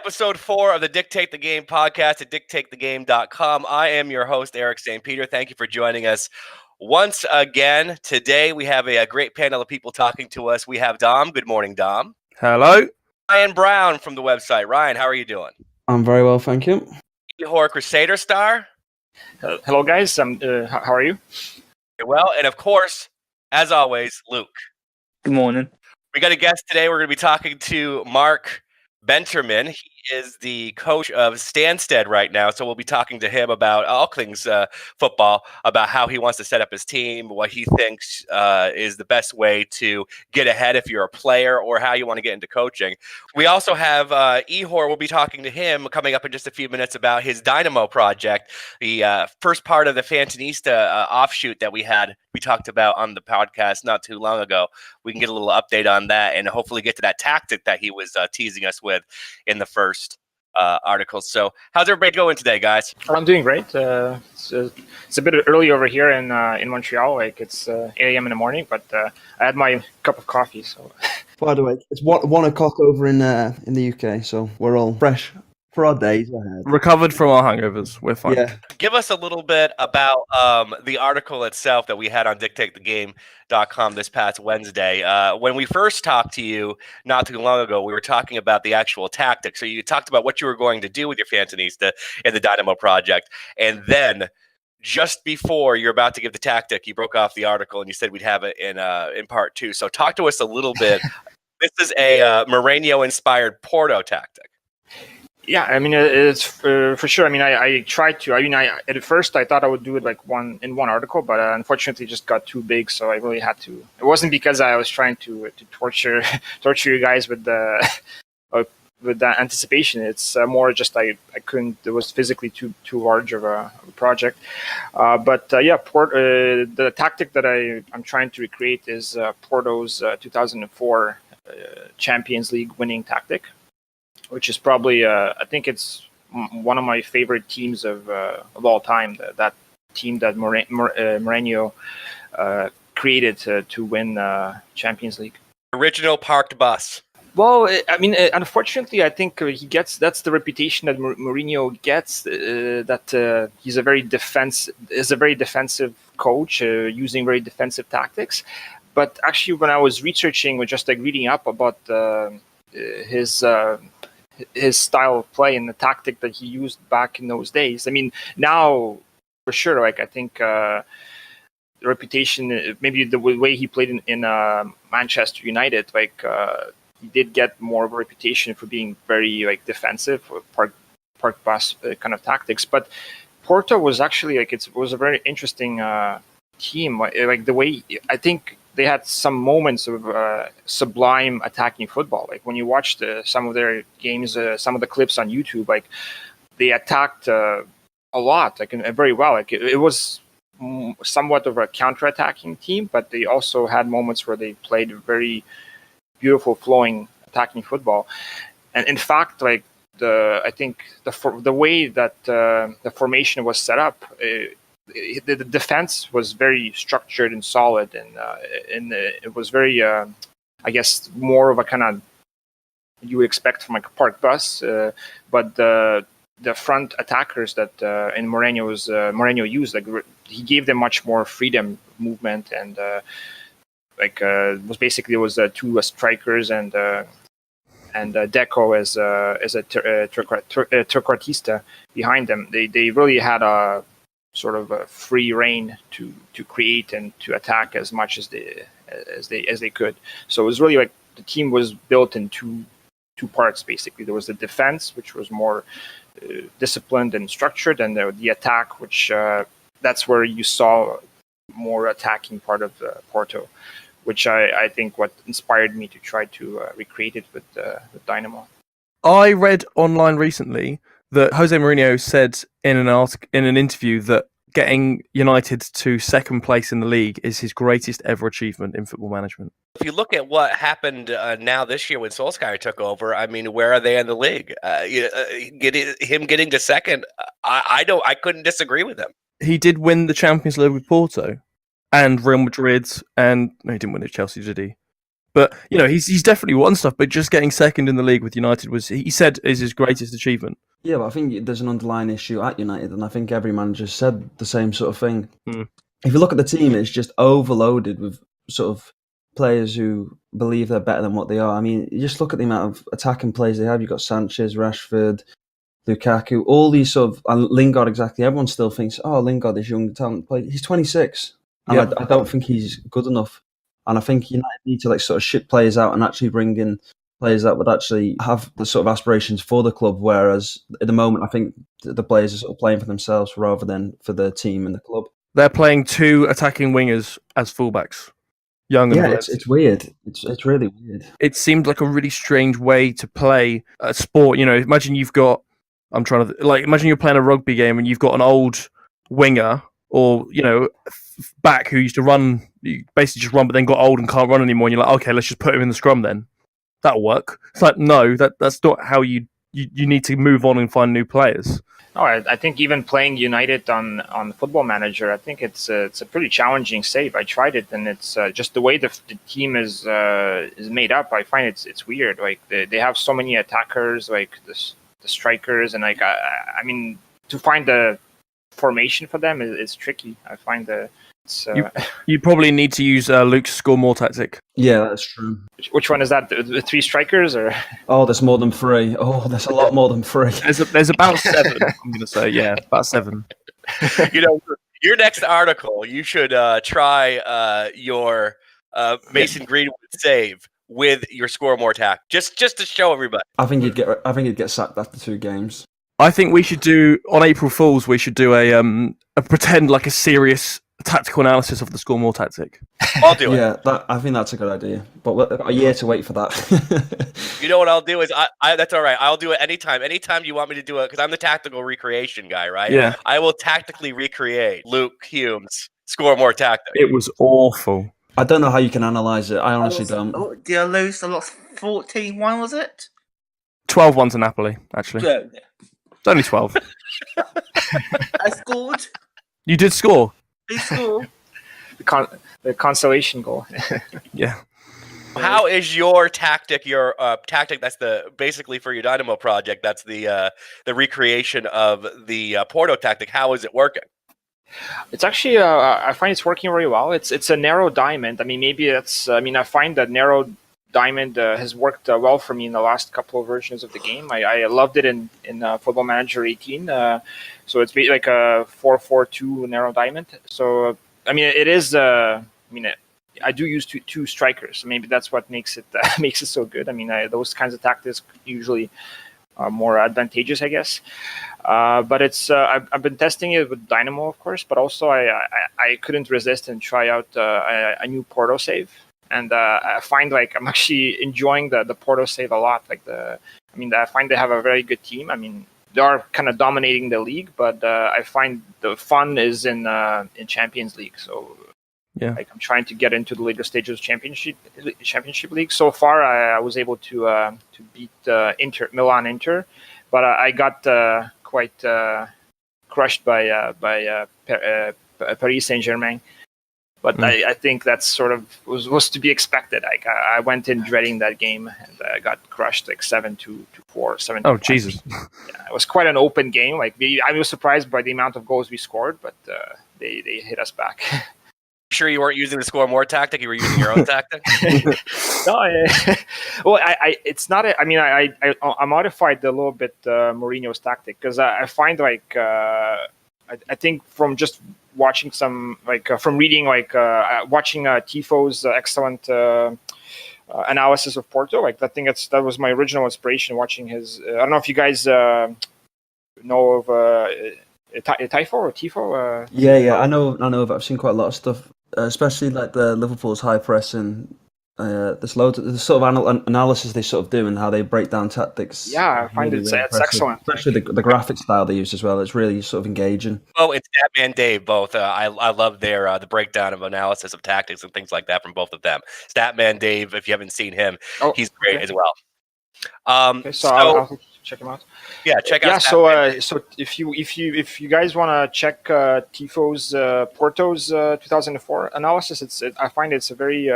episode 4 of the Dictate the Game podcast at dictatethegame.com. I am your host, Eric St. Peter. Thank you for joining us once again. Today, we have a great panel of people talking to us. We have Dom. Good morning, Dom. Hello. Ryan Brown from the website. Ryan, how are you doing? I'm very well, thank you. Ihor Crusaderstar. Hello, guys. How are you? Well, and of course, as always, Luke. Good morning. We got a guest today. We're going to be talking to Mark Benterman. He is the coach of Stansted right now, so we'll be talking to him about all things football, about how he wants to set up his team, what he thinks is the best way to get ahead if you're a player, or how you want to get into coaching. We also have Ihor. We'll be talking to him coming up in just a few minutes about his Dynamo Project, the first part of the Fantanista offshoot that we talked about on the podcast not too long ago. We can get a little update on that and hopefully get to that tactic that he was teasing us with in the first article. So how's everybody going today, guys? I'm doing great. It's a bit early over here in Montreal. Like it's 8 a.m. in the morning, but I had my cup of coffee. So, by the way, it's 1 o'clock over in the UK, so we're all fresh for our days ahead. Recovered from our hangovers. We're fine. Yeah. Give us a little bit about the article itself that we had on dictatethegame.com this past Wednesday. When we first talked to you not too long ago, we were talking about the actual tactics. So you talked about what you were going to do with your Fantanista in the Dynamo Project. And then just before you're about to give the tactic, you broke off the article and you said we'd have it in part 2. So talk to us a little bit. This is a Mourinho-inspired Porto tactic. Yeah, I mean, it's for sure. I mean, I tried to. At first I thought I would do it like one article, but unfortunately, it just got too big. So I really had to. It wasn't because I was trying to torture you guys with the with that anticipation. It's more just I couldn't. It was physically too large of a project. The tactic that I'm trying to recreate is Porto's 2004 Champions League winning tactic, which is probably, I think it's one of my favorite teams of all time. That team that Mourinho created to win Champions League. Original parked bus. Well, unfortunately, I think that's the reputation that Mourinho gets. That he's a very defensive coach, using very defensive tactics. But actually, when I was researching, just like reading up about his style of play and the tactic that he used back in those days. I mean, now for sure, like I think the reputation, maybe the way he played in Manchester United, like he did get more of a reputation for being very like defensive, or park bus kind of tactics. But Porto was actually it was a very interesting team. Like the way I think they had some moments of sublime attacking football. Like when you watched some of their games, some of the clips on YouTube, like they attacked a lot, like very well. Like it was somewhat of a counter-attacking team, but they also had moments where they played very beautiful, flowing attacking football. And in fact, like I think the way that the formation was set up. The defense was very structured and solid, and it was very, I guess, more of a kind of you would expect from like a park bus. But the front attackers that Mourinho used, like he gave them much more freedom, movement, and it was two strikers and Deco as a trequartista behind them. They really had a sort of a free reign to create and to attack as much as they could. So it was really like the team was built in two parts basically. There was the defense, which was more disciplined and structured, and the attack, which that's where you saw more attacking part of Porto, which I think what inspired me to try to recreate it with Dynamo. I read online recently that Jose Mourinho said in an interview that getting United to second place in the league is his greatest ever achievement in football management. If you look at what happened now this year when Solskjaer took over, I mean, where are they in the league? Getting to second, I couldn't disagree with him. He did win the Champions League with Porto and Real Madrid, and no, he didn't win it with Chelsea, did he? But he's definitely won stuff. But just getting second in the league with United he said is his greatest achievement. Yeah, but I think there's an underlying issue at United, and I think every manager said the same sort of thing. If you look at the team, it's just overloaded with sort of players who believe they're better than what they are. I mean, you just look at the amount of attacking players they have. You've got Sanchez, Rashford, Lukaku, all these sort of, and Lingard exactly. Everyone still thinks, Lingard is young talent player. He's 26, and I don't think he's good enough. And I think United need to sort of ship players out and actually bring in players that would actually have the sort of aspirations for the club. Whereas at the moment, I think the players are sort of playing for themselves rather than for the team and the club. They're playing 2 attacking wingers as fullbacks. Young and it's weird. It's really weird. It seemed like a really strange way to play a sport. Imagine you've got. Imagine you're playing a rugby game and you've got an old winger or back who used to run. You basically just run, but then got old and can't run anymore. And you're like, okay, let's just put him in the scrum then. That'll work. It's like, no, that's not how you need to move on and find new players. No, I think even playing United on Football Manager, I think it's a pretty challenging save. I tried it, and it's just the way the team is made up. I find it's weird. Like they have so many attackers, like the strikers, and I mean to find the formation for them is tricky. I find you probably need to use Luke's score more tactic. Yeah, that's true. Which one is that? The 3 strikers, or? Oh, there's more than 3. Oh, there's a lot more than 3. There's about 7. I'm going to say, yeah, about 7. Your next article, you should try your Mason Greenwood save with your score more tact, just to show everybody. I think he'd get sacked after 2 games. I think we should do on April Fools. We should do a pretend like a serious tactical analysis of the score more tactic. I'll do it. Yeah, I think that's a good idea. But we've got a year to wait for that. You know what I'll do is I that's all right. I'll do it anytime. Anytime you want me to do it, because I'm the tactical recreation guy, right? Yeah. I will tactically recreate Luke Hume's score more tactic. It was awful. I don't know how you can analyse it. I honestly don't. Oh, did I lose? I lost 14-1, was it? 12-1 to Napoli, actually. Yeah. It's only 12. I scored. You did score? I scored. The consolation goal. Yeah. How is your tactic? Your tactic that's basically for your Dynamo project. That's the recreation of the Porto tactic. How is it working? It's actually I find it's working very well. It's a narrow diamond. I mean, maybe that's. I mean, I find that narrow diamond has worked well for me in the last couple of versions of the game. I loved it in Football Manager 18. So it's like a 4-4-2 narrow diamond. So I mean, it is. I do use two strikers. So maybe that's what makes it so good. I mean, those kinds of tactics usually are more advantageous, I guess. But it's I've been testing it with Dynamo, of course, but also I couldn't resist and try out a new Porto save. And I find like I'm actually enjoying the Porto save a lot. I find they have a very good team. I mean, they are kind of dominating the league, but I find the fun is in Champions League. So yeah, I'm trying to get into the later stages of Championship League. So far, I was able to beat Milan Inter, but I got quite crushed by Paris Saint-Germain. But I think that's sort of was to be expected. I went in dreading that game and I got crushed 7-4, 7-5. Oh Jesus! Yeah, it was quite an open game. I was surprised by the amount of goals we scored, but they hit us back. Sure, you weren't using the score more tactic. You were using your own tactic. No, well, it's not. I modified a little bit Mourinho's tactic because I find I think from just watching some from reading watching Tifo's excellent analysis of Porto. I think that was my original inspiration watching his. I don't know if you guys know of Tifo or Tifo. Yeah, I know of it. I've seen quite a lot of stuff, especially like the Liverpool's high press and there's loads of the sort of analysis they sort of do and how they break down tactics. Yeah, I find really it's excellent. Especially the graphic style they use as well. It's really sort of engaging. Oh, and Statman Dave both. I love their the breakdown of analysis of tactics and things like that from both of them. Statman Dave, if you haven't seen him, he's great as well. So I'll check him out. Yeah, check out. Yeah, so if you guys want to check Tifo's Porto's 2004 analysis, I find it's a very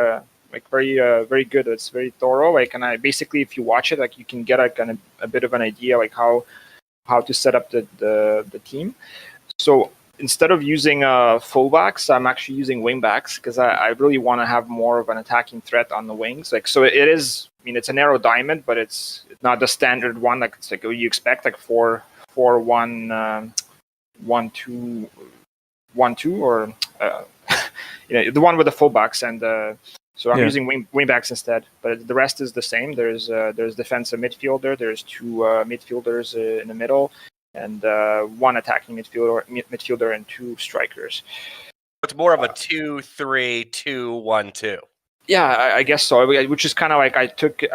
like very good. It's very thorough. Like, and I basically, if you watch it, like you can get a bit of an idea like how to set up the team. So instead of using fullbacks, I'm actually using wingbacks because I really want to have more of an attacking threat on the wings. Like, so it is. I mean, it's a narrow diamond, but it's not the standard one. Like, it's like what you expect, like 4-1-1-2, 1-2, or the one with the fullbacks. And so I'm using wingbacks instead. But the rest is the same. There's defensive midfielder. There's 2 midfielders in the middle, and 1 attacking midfielder and 2 strikers. It's more of a 2-3-2-1-2. Yeah, I guess so. Which is kind of like I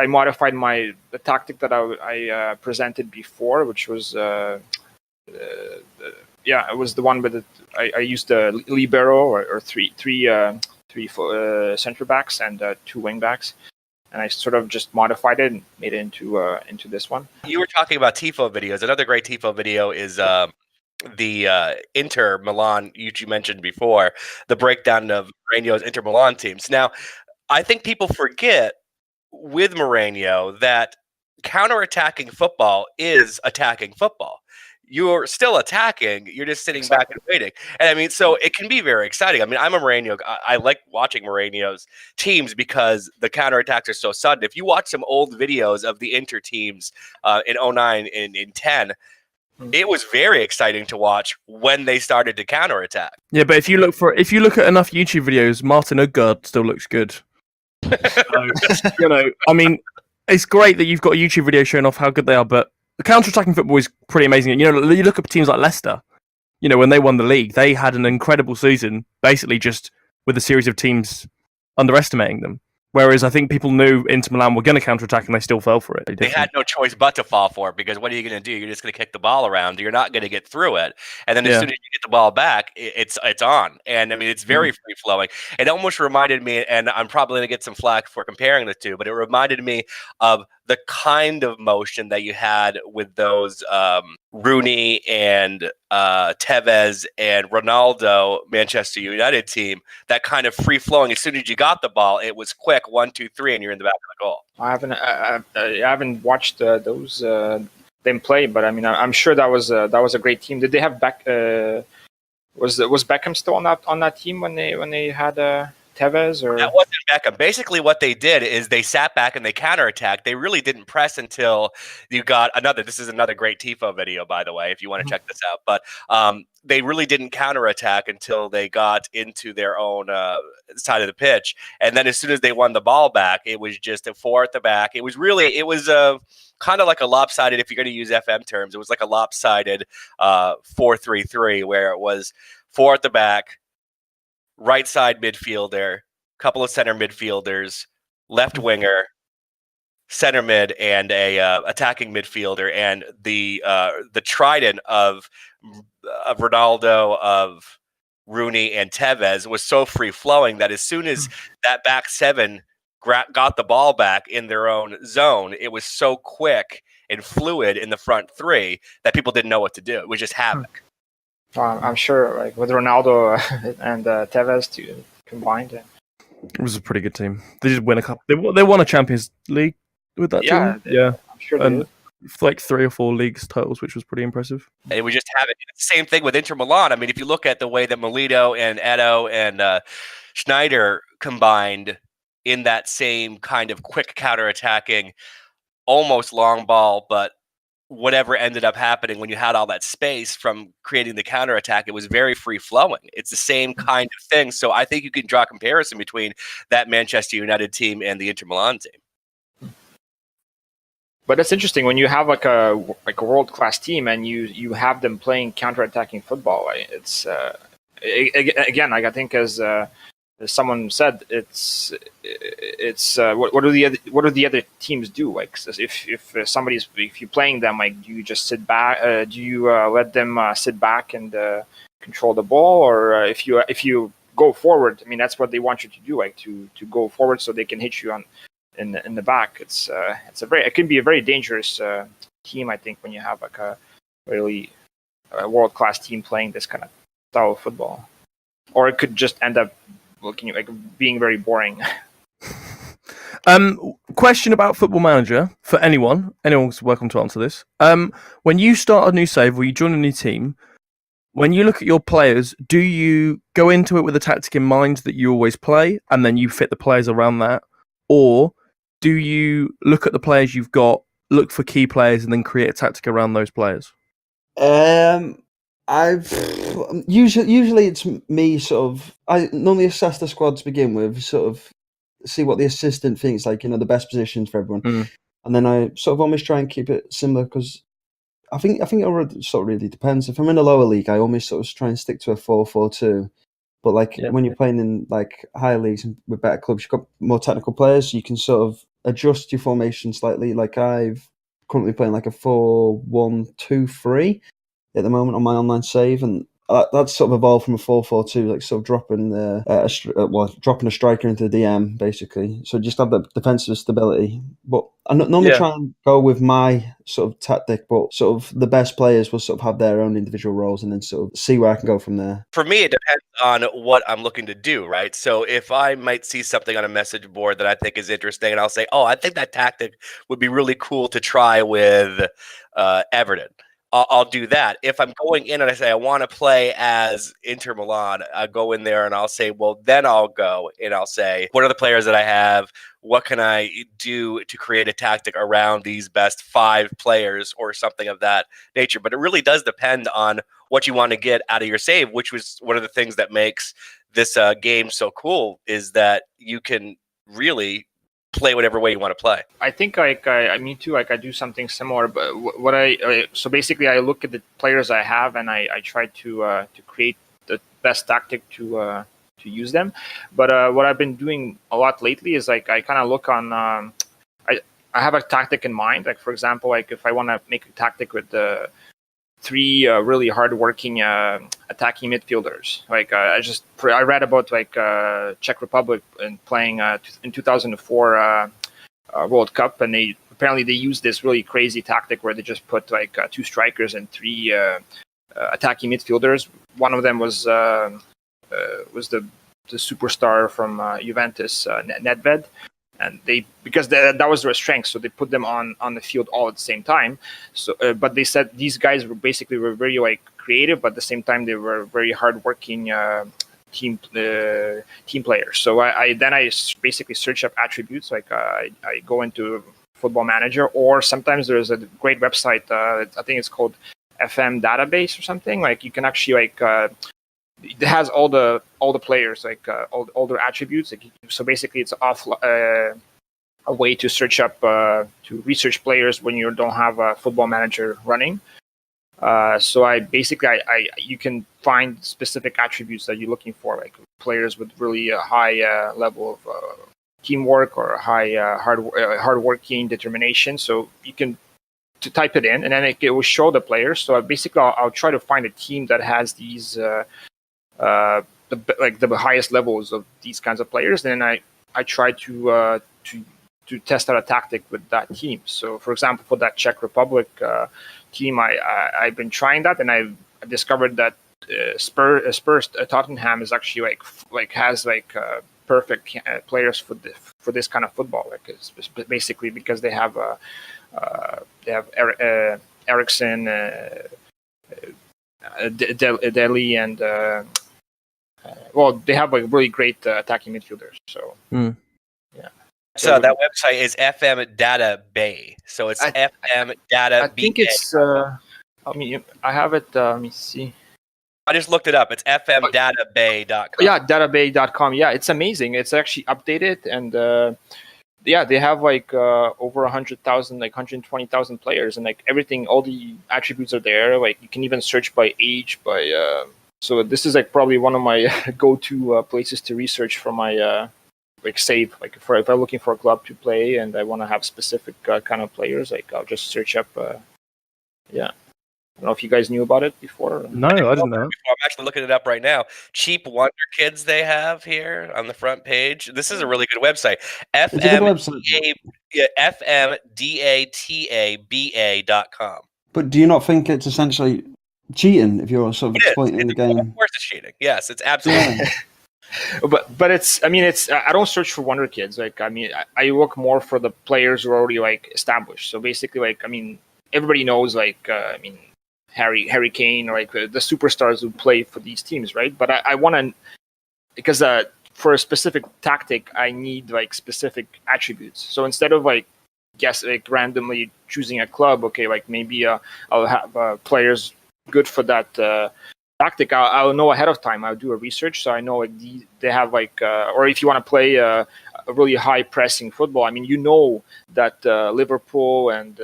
modified the tactic that I presented before, which was it was the one with I used the libero or three center backs and 2 wing backs, and I sort of just modified it and made it into this one. You were talking about tifo videos. Another great tifo video is the Inter Milan you mentioned before, the breakdown of Mourinho's Inter Milan teams. Now, I think people forget with Mourinho that counterattacking football is attacking football. You're still attacking. You're just sitting back and waiting. And I mean, so it can be very exciting. I mean, I'm a Mourinho. I like watching Mourinho's teams because the counterattacks are so sudden. If you watch some old videos of the Inter teams in 09 and in 10, it was very exciting to watch when they started to counterattack. Yeah, but if you look at enough YouTube videos, Martin Ødegaard still looks good. So, I mean, it's great that you've got a YouTube video showing off how good they are, but the counter-attacking football is pretty amazing. You look at teams like Leicester. When they won the league, they had an incredible season, basically just with a series of teams underestimating them. Whereas I think people knew Inter Milan were going to counter-attack and they still fell for it. They had no choice but to fall for it because what are you going to do? You're just going to kick the ball around. You're not going to get through it. And then as soon as you get the ball back, it's on. And I mean, it's very free-flowing. It almost reminded me, and I'm probably going to get some flack for comparing the two, but it reminded me of the kind of motion that you had with those Rooney and Tevez and Ronaldo Manchester United team, that kind of free-flowing. As soon as you got the ball, it was quick, 1, 2, 3, and you're in the back of the goal. I haven't watched those them play, but I mean, I'm sure that was a great team. Did they have was Beckham still on that team when they had Tevez? Or that wasn't Beckham. Basically, what they did is they sat back and they counterattacked. They really didn't press until you got another. This is another great tifo video, by the way, if you want to check this out. But they really didn't counterattack until they got into their own side of the pitch. And then as soon as they won the ball back, it was just a 4 at the back. It was kind of like a lopsided, if you're going to use FM terms, it was like a lopsided 4-3-3 where it was 4 at the back, right side midfielder, couple of center midfielders, left winger, center mid, and a attacking midfielder, and the trident of Ronaldo, of Rooney, and Tevez was so free flowing that as soon as that back 7 got the ball back in their own zone, it was so quick and fluid in the front 3 that people didn't know what to do. It was just havoc. I'm sure, like with Ronaldo and Tevez combined. It was a pretty good team. They just win a cup. They won a Champions League with that team. Yeah, I'm sure they did. Like 3 or 4 leagues titles, which was pretty impressive. And we just have it. Same thing with Inter Milan. I mean, if you look at the way that Milito and Edo and Schneider combined in that same kind of quick counterattacking, almost long ball, but whatever ended up happening when you had all that space from creating the counterattack, it was very free-flowing. It's the same kind of thing. So I think you can draw a comparison between that Manchester United team and the Inter Milan team. But that's interesting when you have like a world-class team and you have them playing counterattacking football. It's again, like I think as someone said, it's what do the other teams do? Like if you're playing them, like do you just sit back? Do you let them sit back and control the ball, or if you go forward? I mean, that's what they want you to do, like to go forward so they can hit you in the back. It can be a very dangerous team, I think, when you have like a really world-class team playing this kind of style of football, or it could just end up looking like being very boring. Question about Football Manager for anyone. Anyone's welcome to answer this. When you start a new save or you join a new team, when you look at your players, do you go into it with a tactic in mind that you always play, and then you fit the players around that, or do you look at the players you've got, look for key players, and then create a tactic around those players? I've usually it's me sort of. I normally assess the squad to begin with, sort of see what the assistant thinks, like, the best positions for everyone, and then I sort of almost try and keep it similar, because I think it sort of really depends. If I'm in a lower league, I almost sort of try and stick to a 4-4-2. But when you're playing in like higher leagues and with better clubs, you've got more technical players, so you can sort of adjust your formation slightly. Like I've currently playing like a 4-1-2-3 at the moment on my online save, and that's sort of evolved from a 4-4-2, like sort of dropping dropping a striker into the DM basically. So just have that defensive stability. But I normally try and go with my sort of tactic, but sort of the best players will sort of have their own individual roles, and then sort of see where I can go from there. For me, it depends on what I'm looking to do, right? So if I might see something on a message board that I think is interesting, and I'll say, oh, I think that tactic would be really cool to try with Everton. I'll do that. If I'm going in and I say I want to play as Inter Milan, I go in there and I'll say, well, then I'll go and I'll say, what are the players that I have? What can I do to create a tactic around these best 5 players or something of that nature? But it really does depend on what you want to get out of your save, which was one of the things that makes this game so cool, is that you can really play whatever way you want to play. I think I do something similar, but so basically I look at the players I have and I try to create the best tactic to use them. But what I've been doing a lot lately is like I kind of look on I have a tactic in mind. Like for example, like if I want to make a tactic with the 3 really hardworking attacking midfielders. Like I read about like Czech Republic and playing in 2004 World Cup, and they used this really crazy tactic where they just put like 2 strikers and 3 attacking midfielders. One of them was the superstar from Juventus, Nedved. And because that was their strength, so they put them on the field all at the same time. So, but they said these guys were very like creative, but at the same time they were very hardworking team players. So I basically search up attributes. Like I go into Football Manager, or sometimes there's a great website. I think it's called FM Database or something. Like you can actually like. It has all the players, like all their attributes. Like, so basically, it's a way to search up to research players when you don't have a Football Manager running. So you can find specific attributes that you're looking for, like players with really a high level of teamwork or high hardworking determination. So you can type it in, and then it will show the players. So I'll try to find a team that has these. The highest levels of these kinds of players, and then I try to test out a tactic with that team. So, for example, for that Czech Republic team, I've been trying that, and I've discovered that Spurs Tottenham is actually like has perfect players for this kind of football. Like it's basically because they have Ericsson, Deli, and they have like really great attacking midfielders. So yeah. So that website is FM Data Bay. So it's FM Data. I think it's. I have it. Let me see. I just looked it up. It's fmdatabay.com. Yeah, databay.com. Yeah, it's amazing. It's actually updated, and they have like over 100,000, like 120,000 players, and like everything, all the attributes are there. Like you can even search by age, so this is like probably one of my go-to places to research for my save. Like if I'm looking for a club to play and I want to have specific kind of players, like I'll just search up. I don't know if you guys knew about it before. No, I didn't know. I'm actually looking it up right now. Cheap Wonder Kids they have here on the front page. This is a really good website. fmdataба.com. But do you not think it's essentially cheating if you're sort of exploiting the game? Of course it's cheating. Yes, it's absolutely. but it's, I mean, it's, I don't search for wonder kids. Like, I mean, I look more for the players who are already like established. So basically, like, I mean, everybody knows, like, I mean, Harry Kane, or like the superstars who play for these teams, right? But I want to, because for a specific tactic, I need like specific attributes. So instead of like randomly choosing a club, okay, like maybe I'll have players good for that tactic. I'll know ahead of time. I'll do a research, so I know like they have like, or if you want to play a really high pressing football, I mean, you know that Liverpool and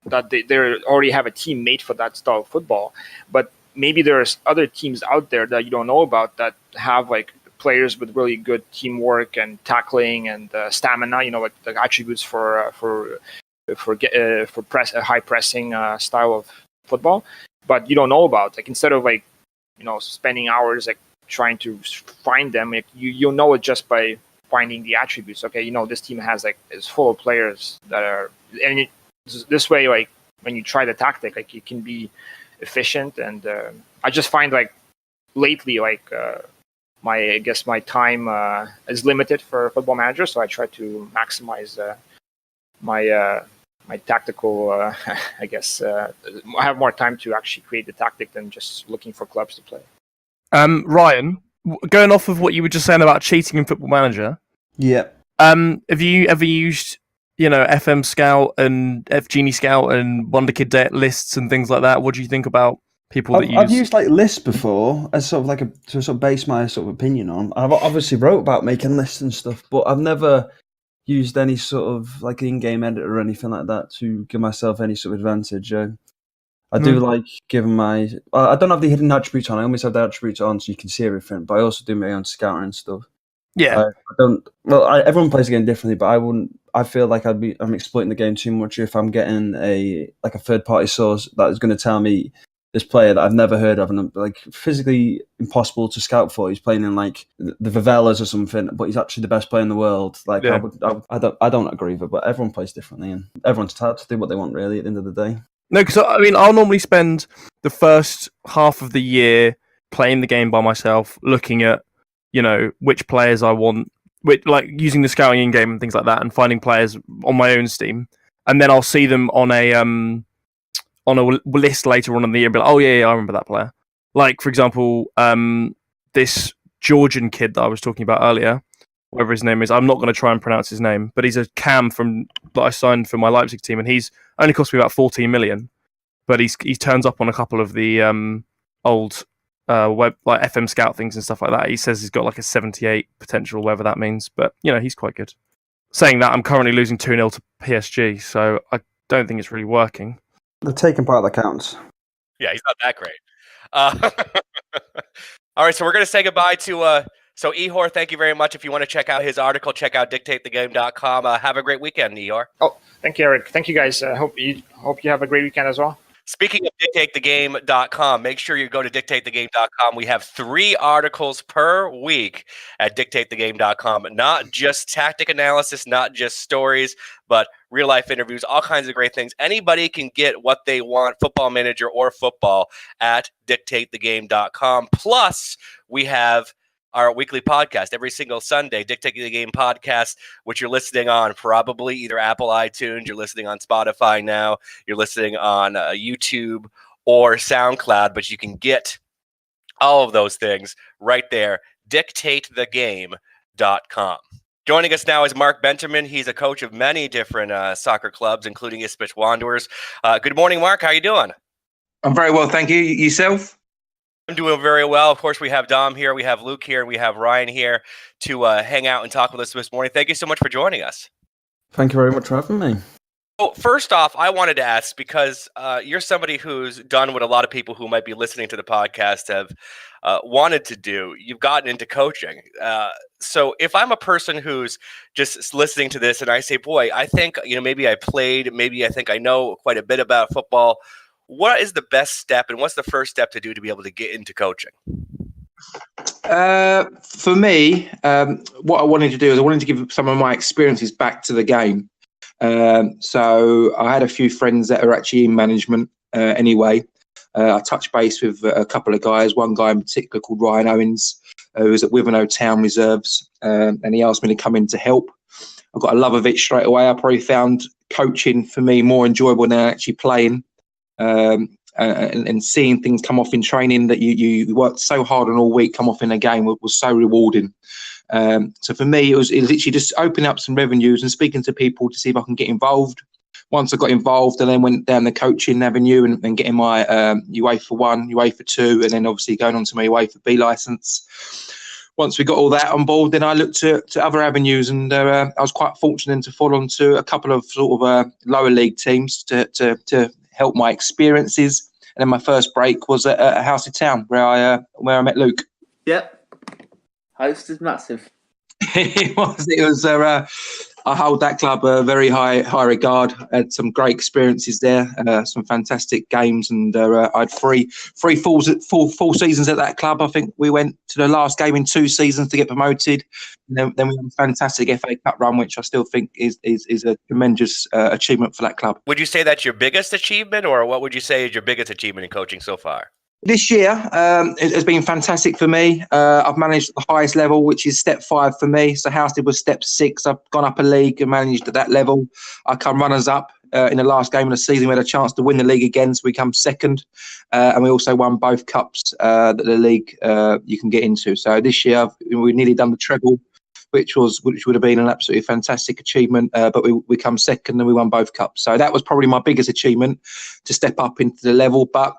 that they already have a team made for that style of football. But maybe there's other teams out there that you don't know about that have like players with really good teamwork and tackling and stamina. You know, like the attributes for high pressing style of football. But you don't know about, like, instead of like, you know, spending hours like trying to find them, like, you'll know it just by finding the attributes. Okay, you know, this team is full of players that are, and this way, like, when you try the tactic, like, you can be efficient. And I just find like lately, like, my time is limited for Football Manager, so I try to maximize my tactical. I guess I have more time to actually create the tactic than just looking for clubs to play. Ryan, going off of what you were just saying about cheating in Football Manager. Yeah. Have you ever used, you know, FM Scout and Genie Scout and WonderKid lists and things like that? What do you think about people that use? I've used like lists before as sort of like to sort of base my sort of opinion on. I've obviously wrote about making lists and stuff, but I've never used any sort of like in-game editor or anything like that to give myself any sort of advantage. I do like giving I don't have the hidden attributes on. I always have the attributes on so you can see everything, but I also do my own scouting and stuff. Yeah. I don't. Well, everyone plays the game differently, but I wouldn't. I feel like I'm exploiting the game too much if I'm getting a third-party source that is going to tell me this player that I've never heard of, and I'm like physically impossible to scout for. He's playing in like the Favelas or something, but he's actually the best player in the world. Like, yeah. I don't agree with it, but everyone plays differently, and everyone's entitled to do what they want, really, at the end of the day. No, because I mean, I'll normally spend the first half of the year playing the game by myself, looking at, you know, which players I want, like using the scouting in game and things like that, and finding players on my own Steam, and then I'll see them on a list later on in the year and be like, oh yeah, I remember that player. Like, for example, this Georgian kid that I was talking about earlier, whatever his name is, I'm not going to try and pronounce his name, but he's a cam that I signed for my Leipzig team, and he's only cost me about 14 million, but he turns up on a couple of the old web, like FM Scout things and stuff like that. He says he's got like a 78 potential, whatever that means, but you know, he's quite good. Saying that, I'm currently losing 2-0 to PSG, so I don't think it's really working. The taking part that counts. Yeah, he's not that great. All right, so we're going to say goodbye to so Ihor, thank you very much. If you want to check out his article, check out dictatethegame.com. Have a great weekend, Ihor. Oh, thank you, Eric. Thank you, guys. Hope you have a great weekend as well. Speaking of dictatethegame.com, make sure you go to dictatethegame.com. We have 3 articles per week at dictatethegame.com. Not just tactic analysis, not just stories, but real-life interviews, all kinds of great things. Anybody can get what they want, Football Manager or football, at dictatethegame.com. Plus, we have our weekly podcast every single Sunday, Dictate the Game Podcast, which you're listening on probably either Apple iTunes, you're listening on Spotify now, you're listening on YouTube or SoundCloud, but you can get all of those things right there, dictatethegame.com. Joining us now is Mark Benterman. He's a coach of many different soccer clubs, including Ipswich Wanderers. Good morning, Mark. How are you doing? I'm very well, thank you. Yourself? I'm doing very well. Of course, we have Dom here, we have Luke here, and we have Ryan here to hang out and talk with us this morning. Thank you so much for joining us. Thank you very much for having me. Well, first off, I wanted to ask, because you're somebody who's done what a lot of people who might be listening to the podcast have wanted to do. You've gotten into coaching. So if I'm a person who's just listening to this and I say, boy, I think, maybe I played, maybe I think I know quite a bit about football, what is the best step and what's the first step to do to be able to get into coaching? For me, what I wanted to do is I wanted to give some of my experiences back to the game. So I had a few friends that are actually in management anyway. I touched base with a couple of guys, one guy in particular called Ryan Owens, who was at Wivenhoe Town Reserves, and he asked me to come in to help. I got a love of it straight away. I probably found coaching for me more enjoyable than actually playing, and seeing things come off in training that you worked so hard on all week come off in a game was so rewarding. So for me, it was literally just opening up some revenues and speaking to people to see if I can get involved. Once I got involved, I then went down the coaching avenue and getting my UEFA 1, UEFA 2, and then obviously going on to my UEFA B licence. Once we got all that on board, then I looked to other avenues, and I was quite fortunate to fall onto a couple of sort of lower league teams to help my experiences. And then my first break was at House of Town, where I met Luke. Yep. Host is massive. It was. I hold that club a very high regard. I had some great experiences there, some fantastic games, and I had three full seasons at that club. I think we went to the last game in 2 seasons to get promoted. And then we had a fantastic FA Cup run, which I still think is a tremendous achievement for that club. Would you say that's your biggest achievement, or what would you say is your biggest achievement in coaching so far? This year it has been fantastic for me. I've managed at the highest level, which is step 5 for me. So Housestead was step 6. I've gone up a league and managed at that level. I come runners up in the last game of the season. We had a chance to win the league again, so we come second. And we also won both cups that the league you can get into. So this year we nearly done the treble, which would have been an absolutely fantastic achievement. But we come second and we won both cups. So that was probably my biggest achievement, to step up into the level. But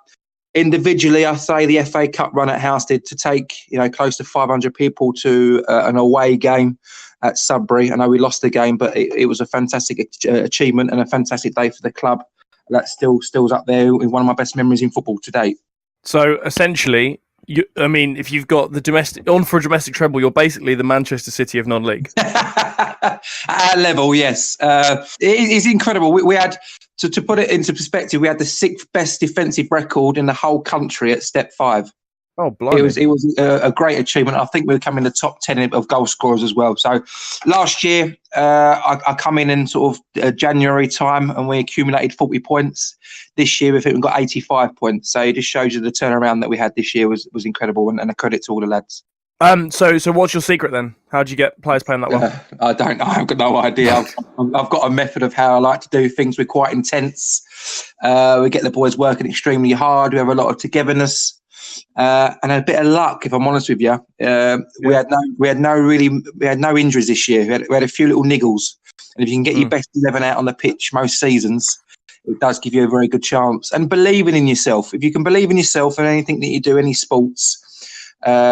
individually, I say the FA Cup run at Housestead, to take close to 500 people to an away game at Sudbury. I know we lost the game, but it was a fantastic achievement and a fantastic day for the club. That still's up there in one of my best memories in football to date. So essentially, if you've got the domestic for a domestic treble, you're basically the Manchester City of non-league. At our level, yes. It's incredible. We had, to put it into perspective, we had the 6th best defensive record in the whole country at step 5. Oh, blimey. It was a great achievement. I think we come in the top 10 of goal scorers as well. So last year, I come in sort of January time, and we accumulated 40 points. This year, I think we got 85 points. So it just shows you the turnaround that we had this year was incredible, and a credit to all the lads. So what's your secret then? How do you get players playing that well? I don't know. I've got no idea. I've got a method of how I like to do things. We're quite intense. We get the boys working extremely hard. We have a lot of togetherness. And a bit of luck, if I'm honest with you. We had no injuries this year. We had a few little niggles, and if you can get your best 11 out on the pitch most seasons, it does give you a very good chance. And believing in yourself. If you can believe in yourself in anything that you do, any sports,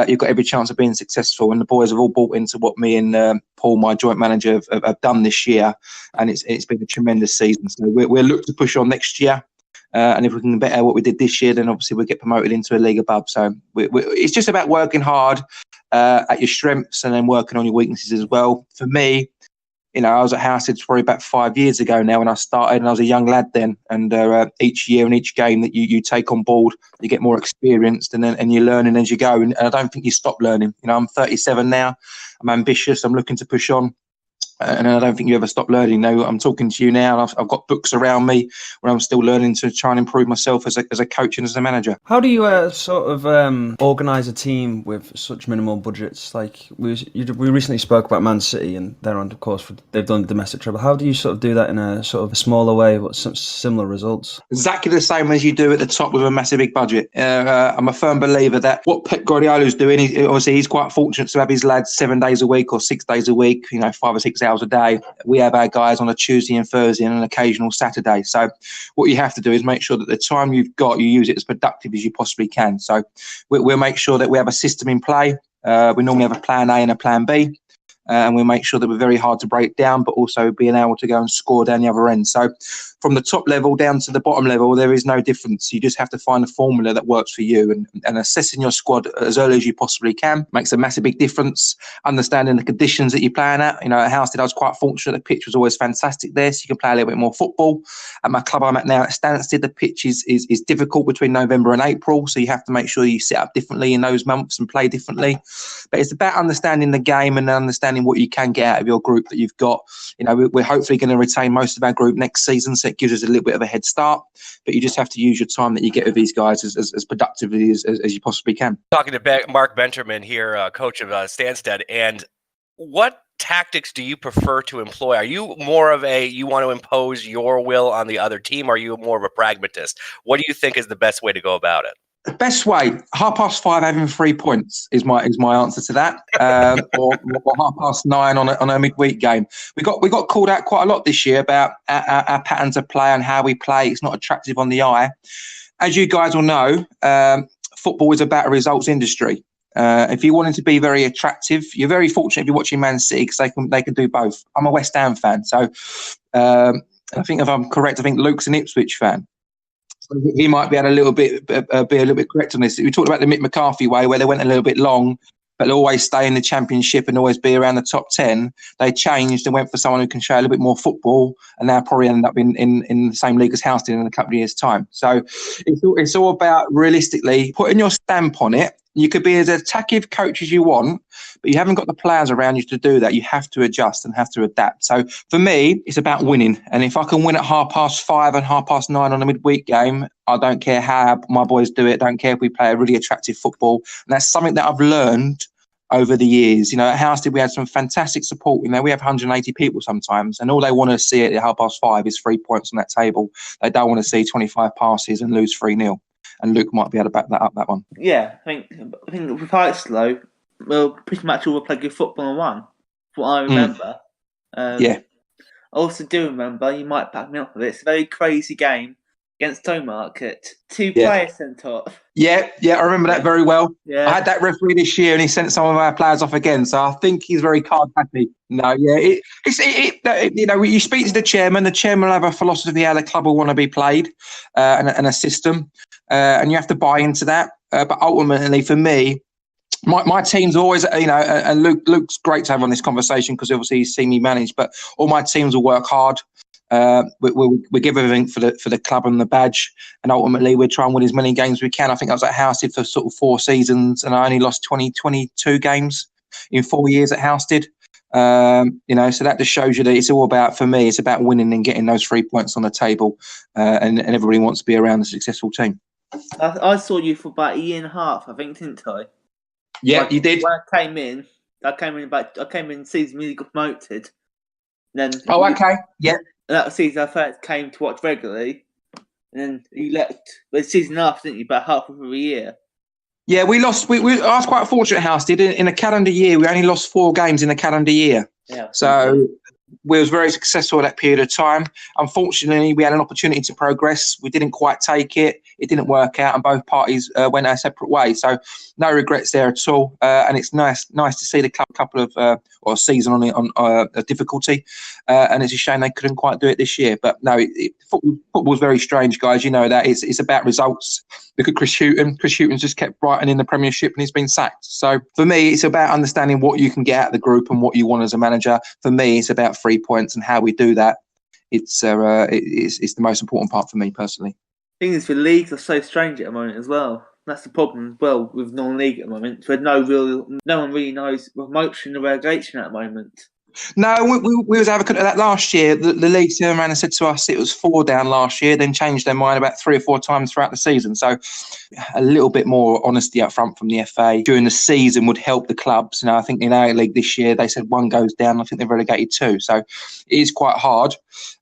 you've got every chance of being successful. And the boys have all bought into what me and Paul, my joint manager, have done this year, and it's been a tremendous season. So we'll look to push on next year. And if we can better what we did this year, then obviously we'll get promoted into a league above. So it's just about working hard at your strengths and then working on your weaknesses as well. For me, I was at Housestead probably about 5 years ago now when I started, and I was a young lad then. And each year and each game that you take on board, you get more experienced, and you're learning as you go. And I don't think you stop learning. I'm 37 now. I'm ambitious. I'm looking to push on. And I don't think you ever stop learning. No, I'm talking to you now, and I've got books around me where I'm still learning to try and improve myself as a coach and as a manager. How do you organise a team with such minimal budgets? Like we recently spoke about Man City, and they're on course they've done domestic treble. How do you sort of do that in a sort of a smaller way? What's some similar results? Exactly the same as you do at the top with a massive big budget. I'm a firm believer that what Pep Guardiola's doing, he's quite fortunate to have his lads 7 days a week or 6 days a week, 5 or 6 hours a day. We have our guys on a Tuesday and Thursday and an occasional Saturday. So what you have to do is make sure that the time you've got, you use it as productive as you possibly can. So we'll make sure that we have a system in play. We normally have a plan A and a plan B. And we'll make sure that we're very hard to break down, but also being able to go and score down the other end. So from the top level down to the bottom level, there is no difference. You just have to find a formula that works for you, and assessing your squad as early as you possibly can makes a massive big difference. Understanding the conditions that you're playing at. At Housestead, I was quite fortunate. The pitch was always fantastic there, so you can play a little bit more football. At my club I'm at now at Stansted, the pitch is difficult between November and April, so you have to make sure you set up differently in those months and play differently. But it's about understanding the game and understanding understanding what you can get out of your group that you've got. You know, we're hopefully going to retain most of our group next season, so it gives us a little bit of a head start. But you just have to use your time that you get with these guys as productively as you possibly can. Talking to Mark Benterman here, coach of Stansted, and what tactics do you prefer to employ? Are you more of you want to impose your will on the other team, or are you more of a pragmatist? What do you think is the best way to go about it? The best way, 5:30 having 3 points is my answer to that, or 9:30 on a midweek game. We got called out quite a lot this year about our patterns of play and how we play. It's not attractive on the eye. As you guys will know, football is about a results industry. If you wanted to be very attractive, you're very fortunate if you're watching Man City because they can do both. I'm a West Ham fan, so I think if I'm correct, I think Luke's an Ipswich fan. He might be a little bit correct on this. We talked about the Mick McCarthy way, where they went a little bit long, but they'll always stay in the Championship and always be around the top 10. They changed and went for someone who can show a little bit more football, and now probably end up in the same league as Houston in a couple of years' time. So it's all about realistically putting your stamp on it. You could be as attackive coach as you want, but you haven't got the players around you to do that. You have to adjust and have to adapt. So for me, it's about winning. And if I can win at 5:30 and 9:30 on a midweek game, I don't care how my boys do it. I don't care if we play a really attractive football. And that's something that I've learned over the years. You know, at Houston, we had some fantastic support. You know, we have 180 people sometimes, and all they want to see at 5:30 is 3 points on that table. They don't want to see 25 passes and lose 3-0. And Luke might be able to back that up, that one. Yeah, I think with Heislow, we'll pretty much all play good football and won. What I remember. Yeah. I also do remember, you might back me up with it, it's a very crazy game against Tomarket. 2 players sent off. Yeah, I remember that very well. Yeah. I had that referee this year, and he sent some of our players off again. So I think he's very card happy. No, yeah, you know, you speak to the chairman. The chairman will have a philosophy how the club will want to be played, and a system, and you have to buy into that. But ultimately, for me, my team's always, you know, and Luke's great to have on this conversation because obviously he's seen me manage. But all my teams will work hard. We give everything for the club and the badge, and ultimately we try and win as many games as we can. I think I was at Housted for sort of 4 seasons, and I only lost 22 games in 4 years at Housted. You know, so that just shows you that it's all about, for me, it's about winning and getting those 3 points on the table, and everybody wants to be around a successful team. I saw you for about a year and a half, I think, didn't I? Yeah, you did. When I came in season we got promoted. Then okay, yeah. That season I first came to watch regularly, and then you left. But season after, didn't you? About half of a year. Yeah, we lost. I was quite fortunate at House. In a calendar year, we only lost 4 games in a calendar year. Yeah. So we was very successful at that period of time. Unfortunately, we had an opportunity to progress. We didn't quite take it. It didn't work out, and both parties went our separate ways. So no regrets there at all. And it's nice to see the club couple of or a season on a difficulty. And it's a shame they couldn't quite do it this year. But no, football's very strange, guys. You know that it's about results. Look at Chris Hughton. Chris Hughton's just kept Brighton in the Premiership, and he's been sacked. So for me, it's about understanding what you can get out of the group and what you want as a manager. For me, it's about 3 points and how we do that. It's the most important part for me personally. The thing is, the leagues are so strange at the moment as well. That's the problem as well with non-league at the moment. So no one really knows promotion or relegation at the moment. No, we was having that last year. The league turned around and said to us it was 4 down last year, then changed their mind about 3 or 4 times throughout the season. So a little bit more honesty up front from the FA during the season would help the clubs. You know, I think in our league this year they said 1 goes down. I think they've relegated 2. So it is quite hard.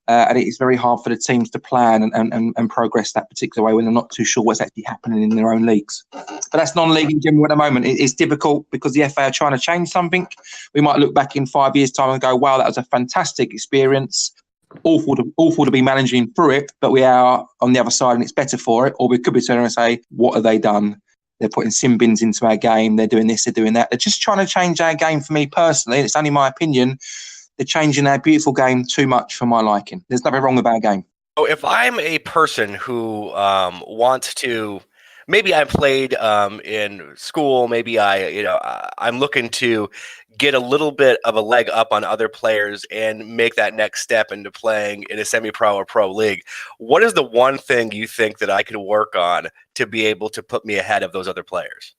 And it is very hard for the teams to plan and progress that particular way when they're not too sure what's actually happening in their own leagues. But that's non-league in general at the moment. It's difficult because the FA are trying to change something. We might look back in 5 years' time and go, wow, that was a fantastic experience. Awful to be managing through it, but we are on the other side and it's better for it. Or we could be turning and say, what have they done? They're putting sin bins into our game. They're doing this, they're doing that. They're just trying to change our game for me personally. And it's only my opinion. They're changing our beautiful game too much for my liking. There's nothing wrong with our game. So if I'm a person who wants to, maybe I played in school, maybe I'm looking to get a little bit of a leg up on other players and make that next step into playing in a semi-pro or pro league. What is the one thing you think that I could work on to be able to put me ahead of those other players?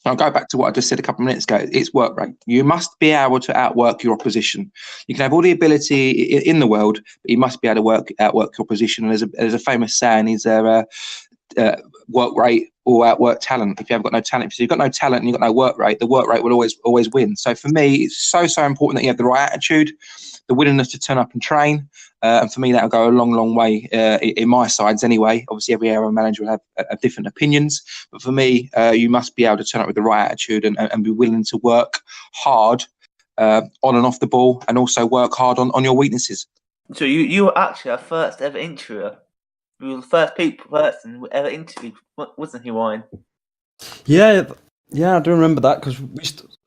I'll go back to what I just said a couple of minutes ago. It's work rate. You must be able to outwork your opposition. You can have all the ability in the world, but you must be able to outwork your opposition. And there's a famous saying: is there work rate or outwork talent? If you haven't got no talent, if you've got no talent and you've got no work rate, the work rate will always win. So for me, it's so important that you have the right attitude, the willingness to turn up and train. And for me, that'll go a long way in my sides anyway. Obviously, every area manager will have different opinions. But for me, you must be able to turn up with the right attitude and be willing to work hard on and off the ball, and also work hard on your weaknesses. So you were actually our first ever interviewer. You were the first person we ever interviewed, wasn't he, Ryan? Yeah, I do remember that, because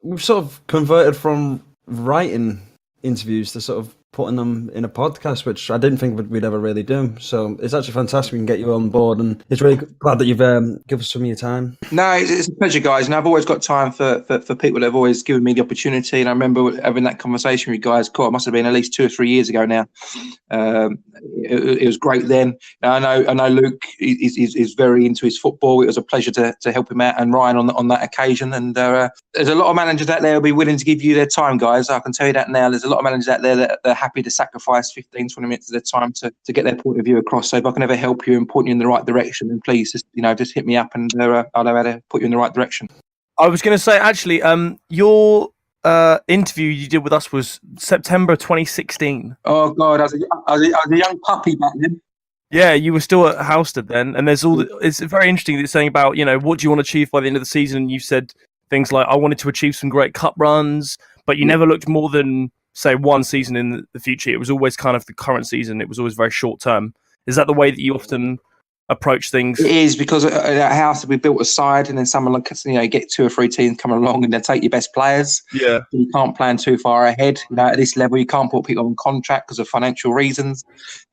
we've sort of converted from writing interviews to sort of putting them in a podcast, which I didn't think we'd ever really do. So it's actually fantastic we can get you on board, and it's really glad that you've given us some of your time. No, it's a pleasure, guys, and I've always got time for people that have always given me the opportunity. And I remember having that conversation with you guys. It must have been at least 2 or 3 years ago now. It was great then. I know Luke is very into his football. It was a pleasure to help him out, and Ryan on that occasion. And there's a lot of managers out there who'll be willing to give you their time, guys. I can tell you that now. There's a lot of managers out there that are happy to sacrifice 15, 20 minutes of their time to get their point of view across. So if I can ever help you and point you in the right direction, then please just hit me up, and I'll know how to put you in the right direction. I was going to say, actually, your interview you did with us was September 2016. Oh God, I was a young puppy back then. Yeah, you were still at Halstead then, and there's it's very interesting that you're saying about, what do you want to achieve by the end of the season? You said things like, I wanted to achieve some great cup runs, but you never looked more than, say, one season in the future. It was always kind of the current season. It was always very short term. Is that the way that you often approach things? It is, because at Halstead we built a side, and then someone like get 2 or 3 teams coming along and they take your best players. Yeah, you can't plan too far ahead. At this level, you can't put people on contract because of financial reasons.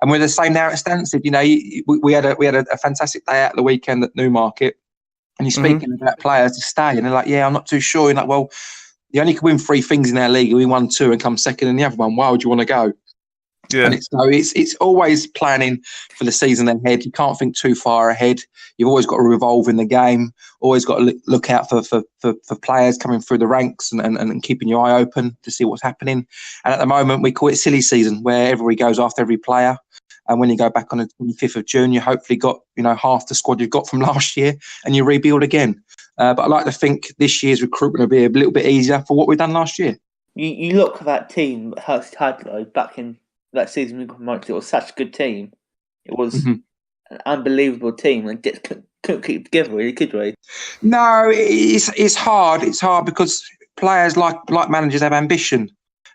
And we're the same now at Stansted. We had a fantastic day out the weekend at Newmarket, and you're speaking about players to stay, and they're like, "Yeah, I'm not too sure." You're like, "Well, you only can win 3 things in our league. We won 2 and come second in the other one. Why would you want to go?" Yeah. And it's always planning for the season ahead. You can't think too far ahead. You've always got to revolve in the game. Always got to look out for players coming through the ranks and keeping your eye open to see what's happening. And at the moment, we call it silly season, where everybody goes after every player. And when you go back on the 25th of June, you hopefully got half the squad you've got from last year, and you rebuild again. But I like to think this year's recruitment will be a little bit easier for what we've done last year. You look at that team that Hurst had though back in that season. It was such a good team. It was an unbelievable team, and just couldn't keep together, really, could we? No, it's hard. It's hard because players like managers have ambition,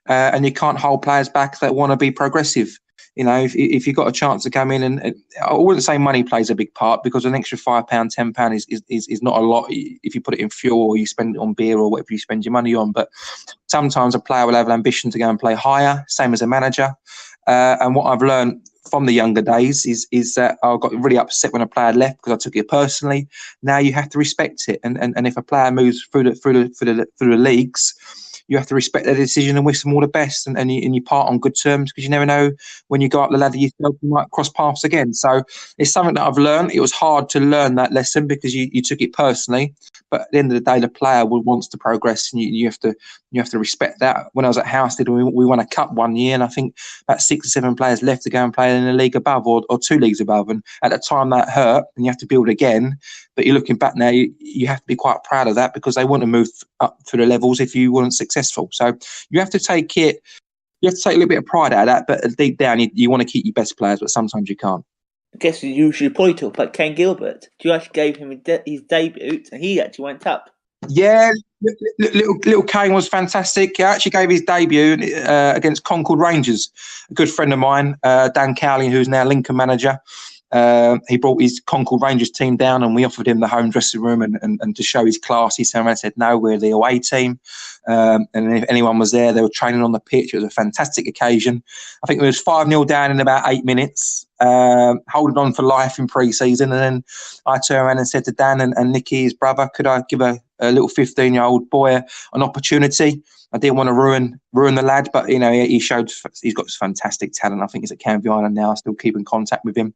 and you can't hold players back that want to be progressive. If you've got a chance to come in, and I wouldn't say money plays a big part, because an extra £5, £10 is not a lot if you put it in fuel or you spend it on beer or whatever you spend your money on. But sometimes a player will have an ambition to go and play higher, same as a manager. And what I've learned from the younger days is that I got really upset when a player left because I took it personally. Now you have to respect it, and if a player moves through the leagues, you have to respect their decision and wish them all the best, and you part on good terms, because you never know when you go up the ladder yourself, you might cross paths again. So it's something that I've learned. It was hard to learn that lesson because you took it personally, but at the end of the day, the player wants to progress, and you have to respect that. When I was at Halstead, we won a cup one year, and I think about 6 or 7 players left to go and play in a league above or 2 leagues above, and at the time that hurt, and you have to build again. But you're looking back now, you have to be quite proud of that, because they wouldn't have moved up through the levels if you weren't successful. So you have to take a little bit of pride out of that, but deep down you want to keep your best players, but sometimes you can't. I guess you usually probably talk about Ken Gilbert. You actually gave him his debut, and he actually went up. Yeah, little Kane was fantastic. He actually gave his debut against Concord Rangers. A good friend of mine, Dan Cowley, who's now Lincoln manager. He brought his Concord Rangers team down, and we offered him the home dressing room and to show his class. He turned around and said, "No, we're the away team." And if anyone was there, they were training on the pitch. It was a fantastic occasion. I think it was 5-0 down in about 8 minutes, holding on for life in pre-season. And then I turned around and said to Dan and Nicky, his brother, could I give a a little 15-year-old boy an opportunity. I didn't want to ruin the lad, but he showed he's got fantastic talent. I think he's at Canvey Island now. I still keep in contact with him.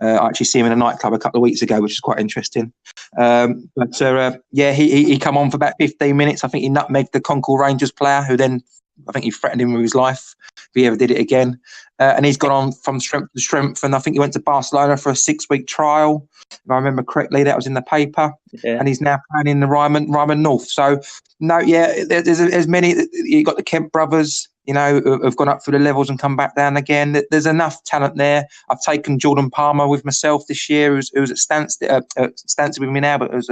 I actually see him in a nightclub a couple of weeks ago, which is quite interesting. He come on for about 15 minutes. I think he nutmegged the Concord Rangers player, who then I think he threatened him with his life if he ever did it again. And he's gone on from strength to strength. And I think he went to Barcelona for a 6-week trial, if I remember correctly. That was in the paper. Yeah. And he's now playing in the Ryman North. So, there's many. You've got the Kemp brothers, who've gone up through the levels and come back down again. There's enough talent there. I've taken Jordan Palmer with myself this year, who's at Stansted with me now, but was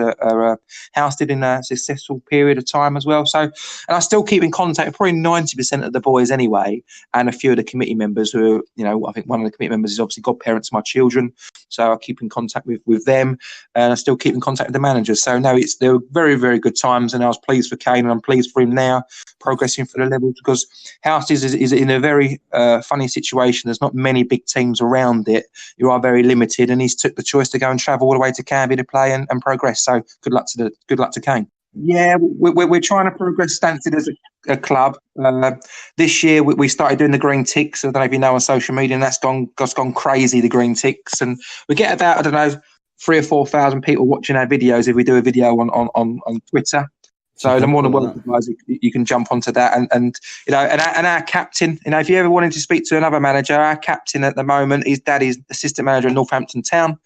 Housted in a successful period of time as well. So, and I still keep in contact with probably 90% of the boys anyway, and a few of the committee members who, I think one of the committee members is obviously godparents of my children. So I keep in contact with them, and I still keep in contact with the managers. So they were very, very good times, and I was pleased for Kane, and I'm pleased for him now progressing for the levels, because House is in a very funny situation. There's not many big teams around it. You are very limited, and he's took the choice to go and travel all the way to Canvey to play and progress. So good luck to Kane. Yeah, we're trying to progress Stansted as a club. This year we started doing the green ticks. I don't know if you know on social media, and that's gone crazy, the green ticks. And we get about 3,000 or 4,000 people watching our videos if we do a video on Twitter. So the more than welcome, guys, you can jump onto that, and our captain. If you ever wanted to speak to another manager, our captain at the moment, his dad is assistant manager at Northampton Town,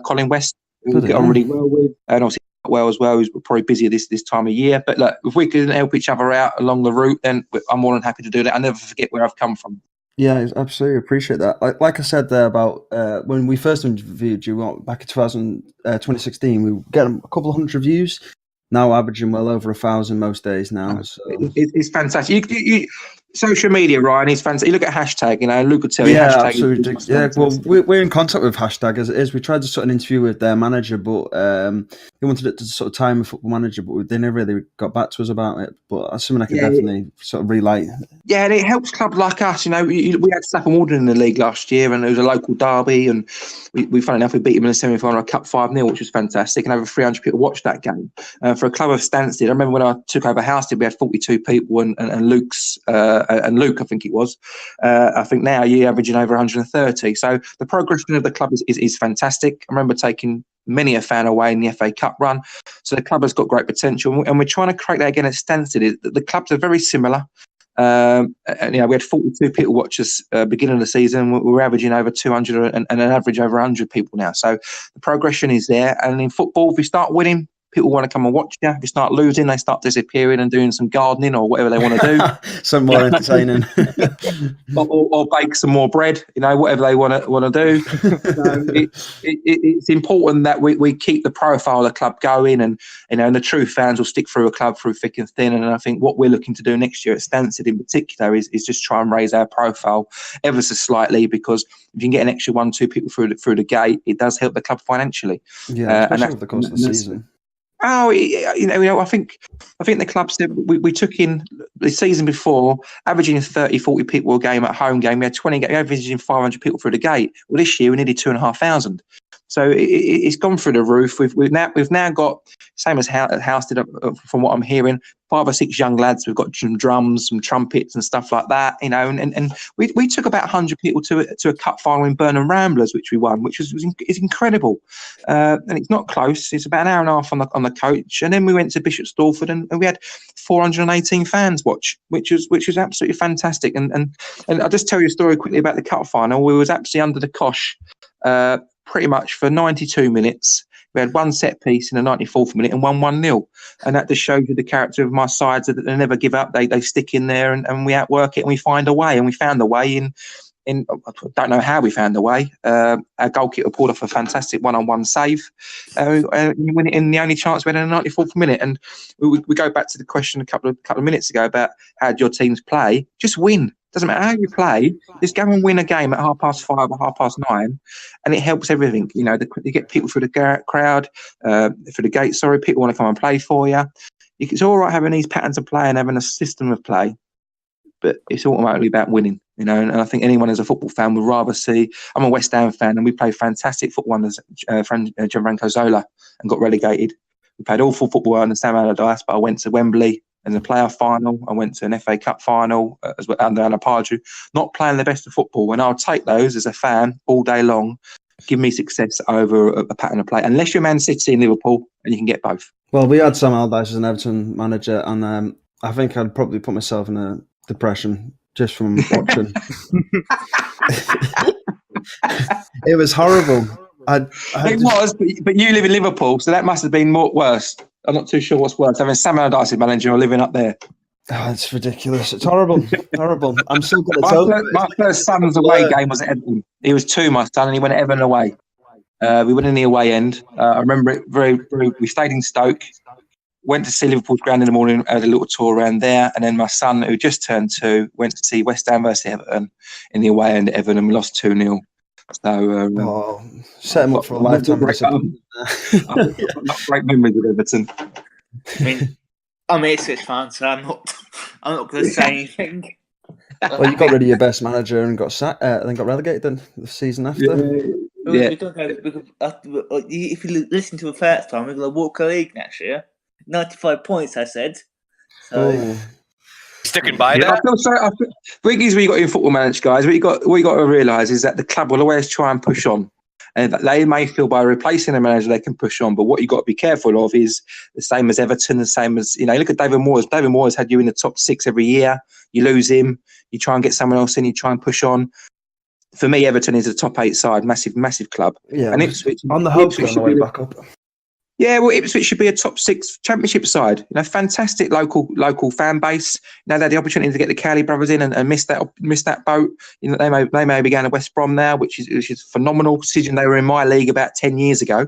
Colin West, who we get on really well with, and obviously well as well. Who's probably busy this time of year. But look, if we can help each other out along the route, then I'm more than happy to do that. I never forget where I've come from. Yeah, absolutely appreciate that. Like I said there about when we first interviewed you back in 2016, we get a couple of hundred views. Now averaging well over 1,000 most days now. So. It's fantastic. You social media, Ryan, is fantastic. You look at hashtag, Luke could tell you. Yeah, hashtag absolutely. Yeah, well, we're in contact with hashtag as it is. We tried to sort of interview with their manager, but they wanted it to sort of time a football manager, but they never really got back to us about it. But that's something I can definitely sort of relay. Yeah, and it helps clubs like us. We had Clapham Walden in the league last year, and it was a local derby, and we funny enough, we beat them in the semi-final of Cup 5-0, which was fantastic, and over 300 people watched that game. For a club of Stansted, I remember when I took over Housted, we had 42 people, and Luke, I think it was. I think now you're averaging over 130. So the progression of the club is fantastic. I remember taking many a fan away in the FA Cup run. So the club has got great potential, and we're trying to create that again at Stansted. The clubs are very similar. We had 42 people watch us beginning of the season. We're averaging over 200 and an average over 100 people now. So the progression is there. And in football, if we start winning, people want to come and watch you. If you start losing, they start disappearing and doing some gardening or whatever they want to do. Some more entertaining. or bake some more bread, whatever they want to do. So it's important that we keep the profile of the club going, and the true fans will stick through a club through thick and thin. And I think what we're looking to do next year at Stansted in particular is just try and raise our profile ever so slightly, because if you can get an extra 1-2 people through the gate, it does help the club financially. Yeah, especially over the course of the season. I think the club said we took in the season before, averaging 30, 40 people a game at home game. We had 20 games, averaging 500 people through the gate. Well, this year we needed 2,500. So it's gone through the roof. We've now got, same as House did, from what I'm hearing, 5 or 6 young lads. We've got some drums, some trumpets and stuff like that, and we took about 100 people to a cup final in Burnham Ramblers, which we won, which is incredible. And it's not close. It's about an hour and a half on the coach. And then we went to Bishop Stortford and we had 418 fans watch, which was absolutely fantastic. And I'll just tell you a story quickly about the cup final. We was actually under the cosh pretty much for 92 minutes. We had one set piece in the 94th minute and 1-0. And that just shows you the character of my sides, that they never give up. They stick in there and we outwork it and we find a way. And we found a way in I don't know how we found a way. Our goalkeeper pulled off a fantastic one-on-one save. We win it in the only chance we had in the 94th minute. And we go back to the question a couple of minutes ago about how do your teams play. Just win. Doesn't matter how you play, just go and win a game at 5:30 or 9:30, and it helps everything. You get people through the crowd, through the gate. Sorry, people want to come and play for you. It's all right having these patterns of play and having a system of play, but it's ultimately about winning. And I think anyone as a football fan would rather see. I'm a West Ham fan, and we played fantastic football under Gianfranco Zola and got relegated. We played awful football on the Sam Allardyce, but I went to Wembley in the playoff final. I went to an FA Cup final as well under Pardew. Not playing the best of football, and I'll take those as a fan all day long. Give me success over a pattern of play, unless you're Man City and Liverpool, and you can get both. Well, we had Sam Allardyce as an Everton manager, and I think I'd probably put myself in a depression just from watching. It was horrible. It was, but you live in Liverpool, so that must have been worse. I'm not too sure what's worse, having Sam Allardyce as manager or living up there. Oh, it's ridiculous. It's horrible. Horrible. I'm still going to my first son's away game was at Everton. He was 2, my son, and he went at Everton away. We went in the away end. I remember it very. We stayed in Stoke, went to see Liverpool's ground in the morning, had a little tour around there, and then my son, who just turned 2, went to see West Ham versus Everton in the away end at Everton, and we lost 2-0. So, set him up for a lifetime. Great memories of Everton. I mean, I'm an Ipswich fan, so I'm not going to say anything. Well, you got rid of your best manager and got then got relegated then the season after. Yeah. If you listen to the first time, we're going to walk a league next year. 95 points, I said. So. Sticking by that. I feel what you got in football managers, guys. What you got to realise is that the club will always try and push on, and they may feel by replacing a manager they can push on. But what you got to be careful of is the same as Everton, the same as look at David Moyes. David Moyes had you in the top 6 every year. You lose him, you try and get someone else in. You try and push on. For me, Everton is a top 8 side, massive club. Yeah, and Ipswich on the hope on the way back up. Yeah, well, Ipswich should be a top 6 championship side. Fantastic local fan base. They had the opportunity to get the Cowley brothers in and miss that boat. They may be going to West Brom now, which is a phenomenal decision. They were in my league about 10 years ago.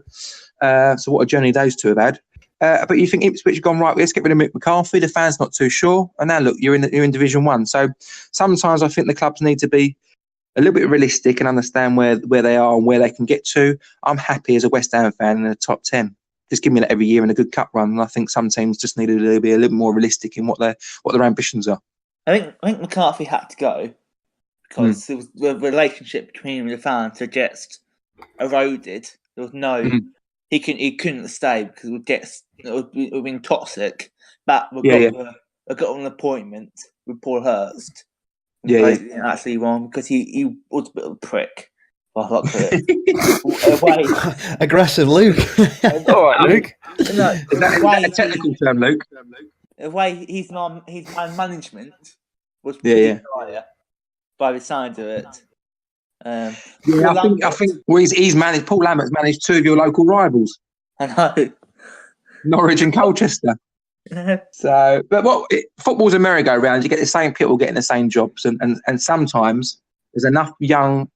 So what a journey those two have had. But you think Ipswich have gone, right, let's get rid of Mick McCarthy. The fans not too sure. And now look, you're in Division 1. So sometimes I think the clubs need to be a little bit realistic and understand where they are and where they can get to. I'm happy as a West Ham fan in the top 10. Just give me that every year in a good cup run. And I think some teams just need to be a little more realistic in what their ambitions are. I think McCarthy had to go because the relationship between him and the fans had just eroded. There was no he couldn't stay because it would have been toxic. But we got an appointment with Paul Hurst. Actually won because he was a bit of a prick. Well, aggressive Luke. All right, Luke. Is that a technical term, Luke? The way his man management was higher by the side of it. I think he's managed. Paul Lambert's managed 2 of your local rivals. I know. Norwich and Colchester. So, but football's a merry-go-round. You get the same people getting the same jobs, and sometimes there's enough young,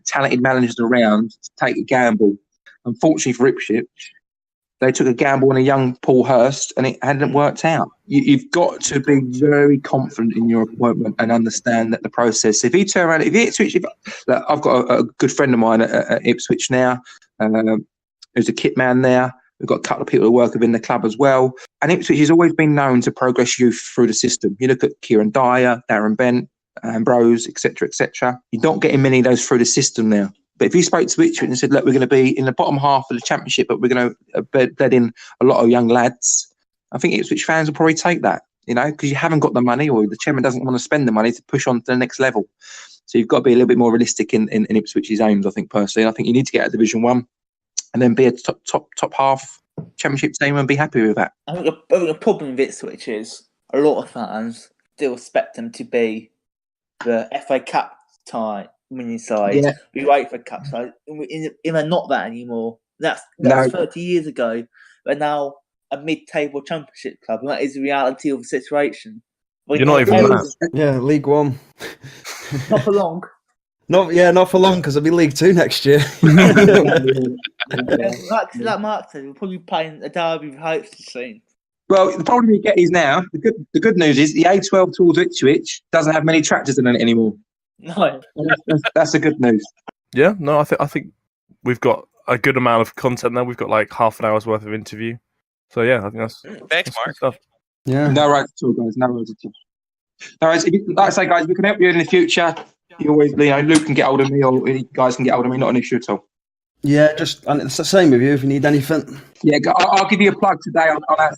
talented managers around to take a gamble. Unfortunately for Ipswich, they took a gamble on a young Paul Hurst, and it hadn't worked out. You've got to be very confident in your appointment and understand that the process. If he turn around, I've got a good friend of mine at Ipswich now, who's a kit man there. We've got a couple of people who work within the club as well. And Ipswich has always been known to progress youth through the system. You look at Kieran Dyer, Darren Bent, Ambrose, etc. You're not getting many of those through the system now. But if you spoke to Ipswich and said, look, we're going to be in the bottom half of the championship, but we're going to bed in a lot of young lads, I think Ipswich fans will probably take that, because you haven't got the money, or the chairman doesn't want to spend the money to push on to the next level. So you've got to be a little bit more realistic in Ipswich's aims, I think, personally. I think you need to get out of Division 1 and then be a top half championship team and be happy with that. I think the problem with Ipswich is a lot of fans still expect them to be the FA Cup tie winning side. Yeah. We wait for Cup side. They're not that anymore. That's 30 years ago. But now a mid-table championship club, and that is the reality of the situation. You're not even that. Yeah, League One. Not for long. Not for long, because it'll be League 2 next year. Like Mark said, we'll probably be playing a derby with Hopes soon. Well, the problem you get is now, the good news is the A12 towards Ipswich doesn't have many tractors in it anymore. No. That's the good news. Yeah, no, I think we've got a good amount of content there. We've got like half an hour's worth of interview. So yeah, I think that's thanks, Mark. Stuff. Yeah. No worries at all, guys. No worries at all. No worries. Like I say, guys, we can help you in the future. You always, Luke can get hold of me, or you guys can get hold of me. Not an issue at all. Yeah, and it's the same with you if you need anything. Yeah, I'll give you a plug today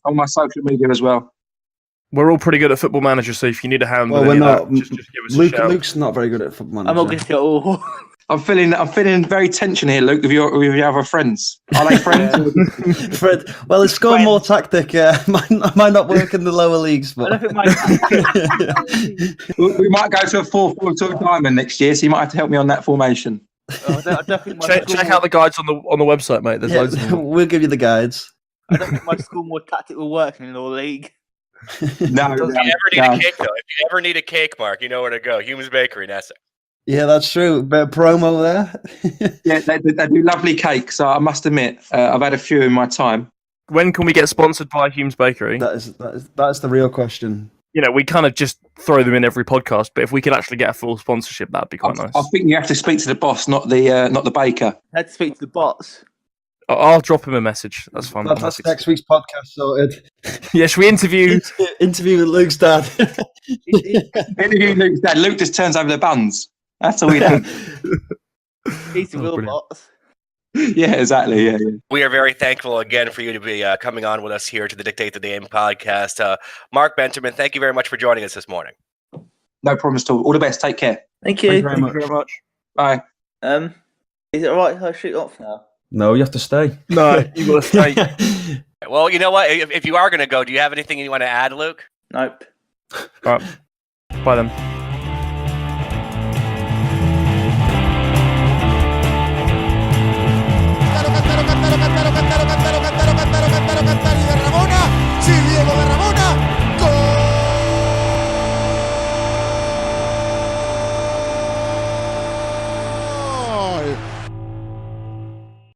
on my social media as well. We're all pretty good at Football Manager, so if you need a hand Well, with we're any not. of that, just give us a shout. Luke's not very good at Football Manager. I'm not going to all. I'm feeling very tension here, Luke, with your other friends. Are they friends? Fred, well, it's score more tactic. Might not work in the lower leagues, but I don't think We might go to a 4-4-2 diamond next year, so you might have to help me on that formation. I don't think Check out the guides on the website, mate. There's loads of them. we'll give you the guides. I don't think my school more tactic will work in the league. No, If you ever need a cake, though, if you ever need a cake, Mark, you know where to go. Human's Bakery in Essex. Yeah, that's true. Bit of promo there. Yeah, they do lovely cakes. I must admit, I've had a few in my time. When can we get sponsored by Hume's Bakery? That's the real question. You know, we kind of just throw them in every podcast, but if we could actually get a full sponsorship, that'd be quite nice. I think you have to speak to the boss, not the baker. I had to speak to the bots. I'll drop him a message. That's fine. That's next week's podcast sorted. Yeah, should we interview? Interview with Luke's dad. Interview Luke's dad. Luke just turns over the buns. That's all we do. He's the real bots. Yeah, exactly. Yeah. We are very thankful again for you to be coming on with us here to the Dictate the Game podcast. Mark Benterman, thank you very much for joining us this morning. No problems at all. All the best. Take care. Thank you. Thank you very much. Bye. Is it alright if I shoot off now? No, you have to stay. No, you got to stay. Well, you know what? If you are going to go, do you have anything you want to add, Luke? Nope. All right. Bye then.